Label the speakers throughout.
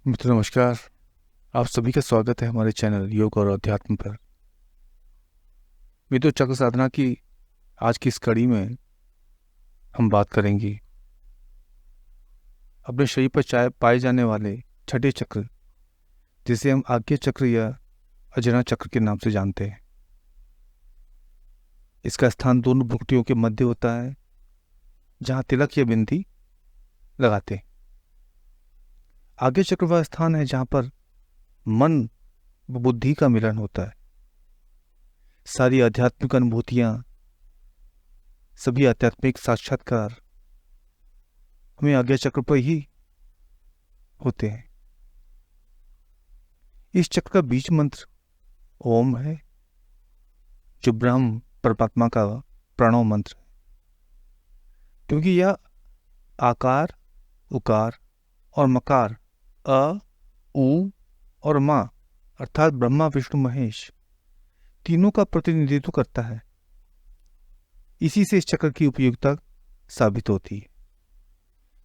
Speaker 1: मित्र नमस्कार। आप सभी का स्वागत है हमारे चैनल योग और अध्यात्म पर। मित्रों, चक्र साधना की आज की इस कड़ी में हम बात करेंगे अपने शरीर पर पाए जाने वाले छठे चक्र, जिसे हम आज्ञा चक्र या अजरा चक्र के नाम से जानते हैं। इसका स्थान दोनों भ्रुकुटियों के मध्य होता है, जहाँ तिलक या बिंदी लगाते हैं। आज्ञा चक्र वह स्थान है जहाँ पर मन व बुद्धि का मिलन होता है। सारी आध्यात्मिक अनुभूतियाँ, सभी आध्यात्मिक साक्षात्कार हमें आज्ञा चक्र पर ही होते हैं। इस चक्र का बीज मंत्र ओम है, जो ब्रह्म परमात्मा का प्रणव मंत्र है, क्योंकि यह आकार, उकार और मकार, अ, उ और मा अर्थात ब्रह्मा विष्णु महेश तीनों का प्रतिनिधित्व करता है। इसी से इस चक्र की उपयोगिता साबित होती है।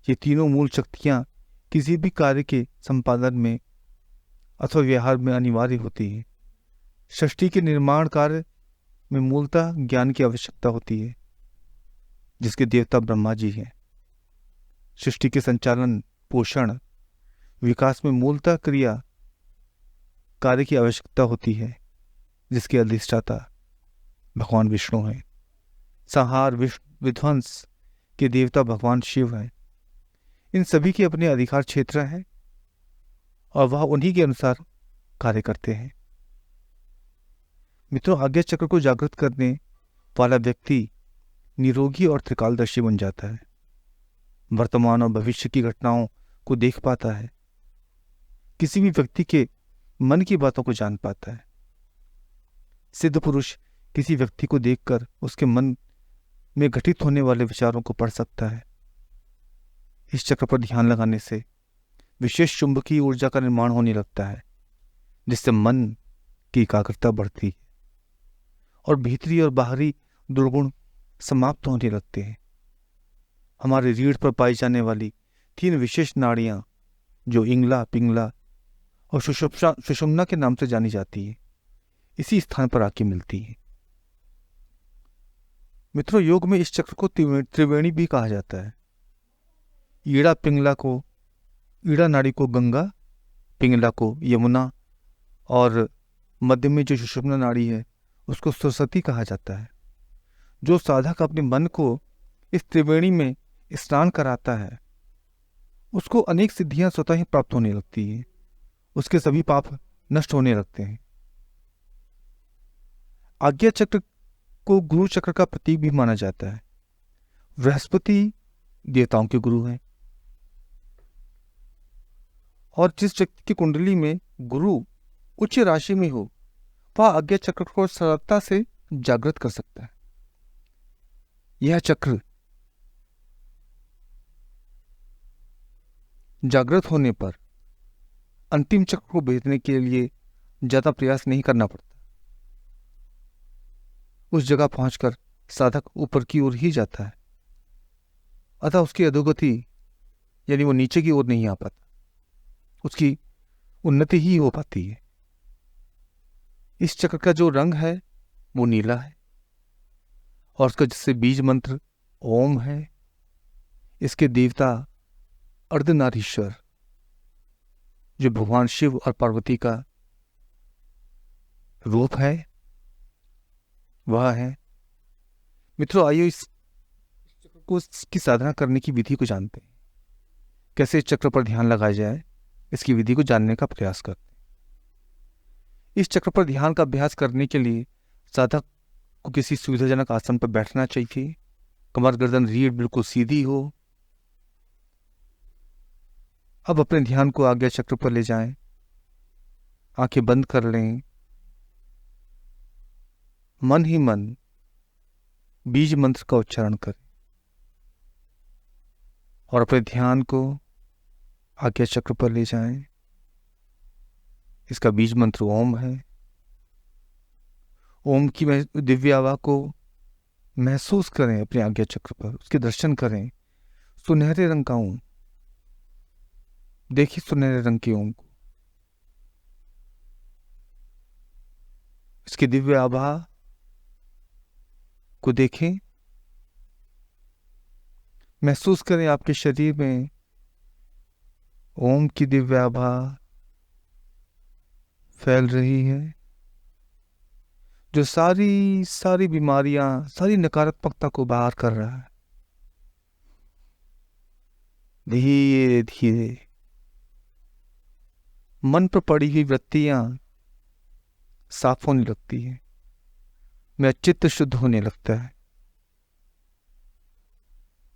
Speaker 1: ये तीनों मूल शक्तियां किसी भी कार्य के संपादन में अथवा व्यवहार में अनिवार्य होती है। सृष्टि के निर्माण कार्य में मूलतः ज्ञान की आवश्यकता होती है, जिसके देवता ब्रह्मा जी हैं। सृष्टि के संचालन, पोषण, विकास में मूलतः क्रिया कार्य की आवश्यकता होती है, जिसके अधिष्ठाता भगवान विष्णु हैं। संहार, विध्वंस के देवता भगवान शिव हैं। इन सभी के अपने अधिकार क्षेत्र हैं और वह उन्हीं के अनुसार कार्य करते हैं। मित्रों, आज्ञा चक्र को जागृत करने वाला व्यक्ति निरोगी और त्रिकालदर्शी बन जाता है। वर्तमान और भविष्य की घटनाओं को देख पाता है, किसी भी व्यक्ति के मन की बातों को जान पाता है। सिद्ध पुरुष किसी व्यक्ति को देखकर उसके मन में घटित होने वाले विचारों को पढ़ सकता है। इस चक्र पर ध्यान लगाने से विशेष चुंबकीय ऊर्जा का निर्माण होने लगता है, जिससे मन की एकाग्रता बढ़ती है और भीतरी और बाहरी दुर्गुण समाप्त होने लगते हैं। हमारे रीढ़ पर पाई जाने वाली 3 विशेष नाड़ियां, जो इंगला, पिंगला और सुषुम्ना के नाम से जानी जाती है, इसी स्थान पर आके मिलती है। मित्रों, योग में इस चक्र को त्रिवेणी भी कहा जाता है। ईड़ा नाड़ी को गंगा, पिंगला को यमुना और मध्य में जो सुषुम्ना नाड़ी है उसको सरस्वती कहा जाता है। जो साधक अपने मन को इस त्रिवेणी में स्नान कराता है, उसको अनेक सिद्धियां स्वतः ही प्राप्त होने लगती है। उसके सभी पाप नष्ट होने लगते हैं। आज्ञा चक्र को गुरु चक्र का प्रतीक भी माना जाता है। बृहस्पति देवताओं के गुरु हैं और जिस व्यक्ति की कुंडली में गुरु उच्च राशि में हो, वह आज्ञा चक्र को सरलता से जागृत कर सकता है। यह चक्र जागृत होने पर अंतिम चक्र को भेदने के लिए ज्यादा प्रयास नहीं करना पड़ता। उस जगह पहुंचकर साधक ऊपर की ओर ही जाता है, अतः उसकी अधोगति यानी वो नीचे की ओर नहीं आ पाता, उसकी उन्नति ही हो पाती है। इस चक्र का जो रंग है वो नीला है और उसका जिससे बीज मंत्र ओम है। इसके देवता अर्धनारीश्वर, जो भगवान शिव और पार्वती का रूप है, वह है। मित्रों, आइए इस चक्र को की साधना करने की विधि को जानते हैं। कैसे इस चक्र पर ध्यान लगाया जाए, इसकी विधि को जानने का प्रयास करते हैं। इस चक्र पर ध्यान का अभ्यास करने के लिए साधक को किसी सुविधाजनक आसन पर बैठना चाहिए। कमर, गर्दन, रीढ़ बिल्कुल सीधी हो। अब अपने ध्यान को आज्ञा चक्र पर ले जाएं। आंखें बंद कर लें। मन ही मन बीज मंत्र का उच्चारण करें और अपने ध्यान को आज्ञा चक्र पर ले जाएं। इसका बीज मंत्र ओम है। ओम की दिव्य आभा को महसूस करें अपने आज्ञा चक्र पर, उसके दर्शन करें। सुनहरे रंग का ओम देखिए सुनहरे रंग की ओम को, इसकी दिव्य आभा को देखें, महसूस करें आपके शरीर में ओम की दिव्य आभा फैल रही है, जो सारी सारी बीमारियां, सारी नकारात्मकता को बाहर कर रहा है। धीरे धीरे मन पर पड़ी हुई वृत्तियां साफ होने लगती है, मेरा चित्त शुद्ध होने लगता है।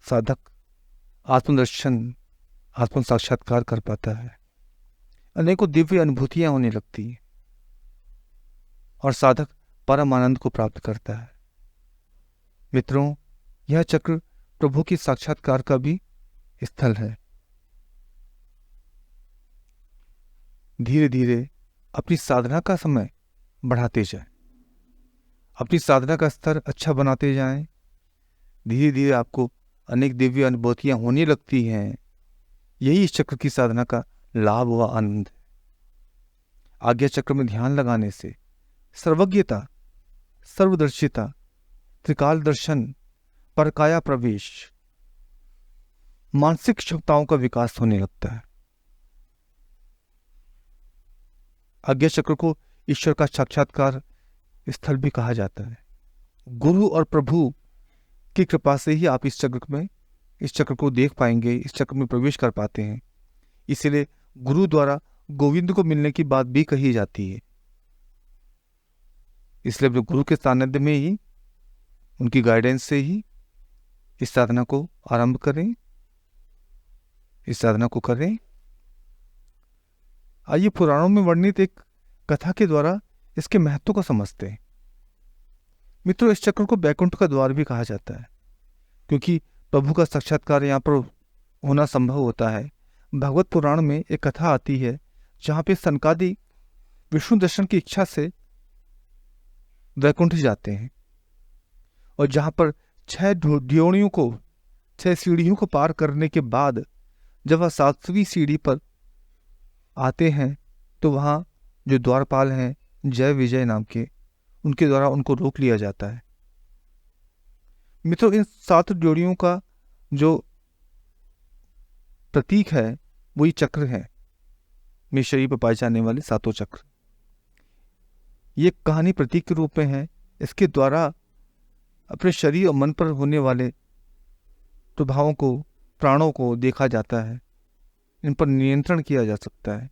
Speaker 1: साधक आत्मदर्शन, आत्म साक्षात्कार कर पाता है, अनेकों दिव्य अनुभूतियां होने लगती हैं और साधक परम आनंद को प्राप्त करता है। मित्रों, यह चक्र प्रभु की साक्षात्कार का भी स्थल है। धीरे धीरे अपनी साधना का समय बढ़ाते जाएं, अपनी साधना का स्तर अच्छा बनाते जाएं। धीरे धीरे आपको अनेक दिव्य अनुभूतियां होने लगती हैं। यही इस चक्र की साधना का लाभ व आनंद है। आज्ञा चक्र में ध्यान लगाने से सर्वज्ञता, सर्वदर्शिता, त्रिकाल दर्शन, परकाया प्रवेश, मानसिक क्षमताओं का विकास होने लगता है। आज्ञा चक्र को ईश्वर का साक्षात्कार स्थल भी कहा जाता है। गुरु और प्रभु की कृपा से ही आप इस चक्र को देख पाएंगे, इस चक्र में प्रवेश कर पाते हैं। इसलिए गुरु द्वारा गोविंद को मिलने की बात भी कही जाती है। इसलिए अपने गुरु के सानिध्य में ही, उनकी गाइडेंस से ही इस साधना को आरंभ करें, इस साधना को करें। आइए पुराणों में वर्णित एक कथा के द्वारा इसके महत्व को समझते हैं। मित्रों, इस चक्र को बैकुंठ का द्वार भी कहा जाता है, क्योंकि प्रभु का साक्षात्कार यहाँ पर होना संभव होता है। भगवत पुराण में एक कथा आती है जहाँ पे सनकादि विष्णु दर्शन की इच्छा से वैकुंठ जाते हैं और जहाँ पर 6 ड्योनियों को, 6 सीढ़ियों को पार करने के बाद जब वह 7वीं सीढ़ी पर आते हैं तो वहाँ जो द्वारपाल हैं जय विजय नाम के, उनके द्वारा उनको रोक लिया जाता है। मित्रों, इन 7 ड्योनियों का जो प्रतीक है वही चक्र है, मेरे शरीर पर पाए जाने वाले 7 चक्र। ये कहानी प्रतीक के रूप में है। इसके द्वारा अपने शरीर और मन पर होने वाले प्रभावों को, प्राणों को देखा जाता है, इन पर नियंत्रण किया जा सकता है।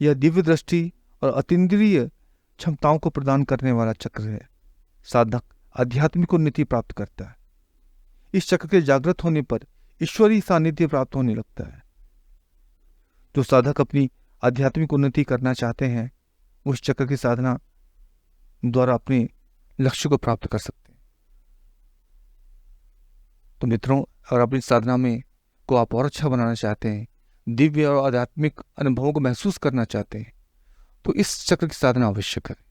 Speaker 1: यह दिव्य दृष्टि और अतीन्द्रिय क्षमताओं को प्रदान करने वाला चक्र है। साधक आध्यात्मिक उन्नति प्राप्त करता है। इस चक्र के जागृत होने पर ईश्वरीय सानिध्य प्राप्त होने लगता है। जो साधक अपनी आध्यात्मिक उन्नति करना चाहते हैं, उस चक्र की साधना द्वारा अपने लक्ष्य को प्राप्त कर सकते हैं। तो मित्रों, अगर अपनी साधना में को आप और अच्छा बनाना चाहते हैं, दिव्य और आध्यात्मिक अनुभवों को महसूस करना चाहते हैं, तो इस चक्र की साधना अवश्य करें।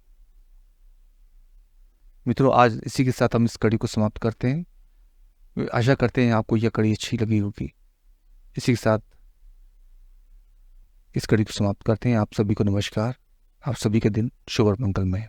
Speaker 1: मित्रों, आज इसी के साथ हम इस कड़ी को समाप्त करते हैं। आशा करते हैं आपको यह कड़ी अच्छी लगी होगी। इसी के साथ इस कड़ी को समाप्त करते हैं। आप सभी को नमस्कार। आप सभी के दिन शुभ और मंगलमय।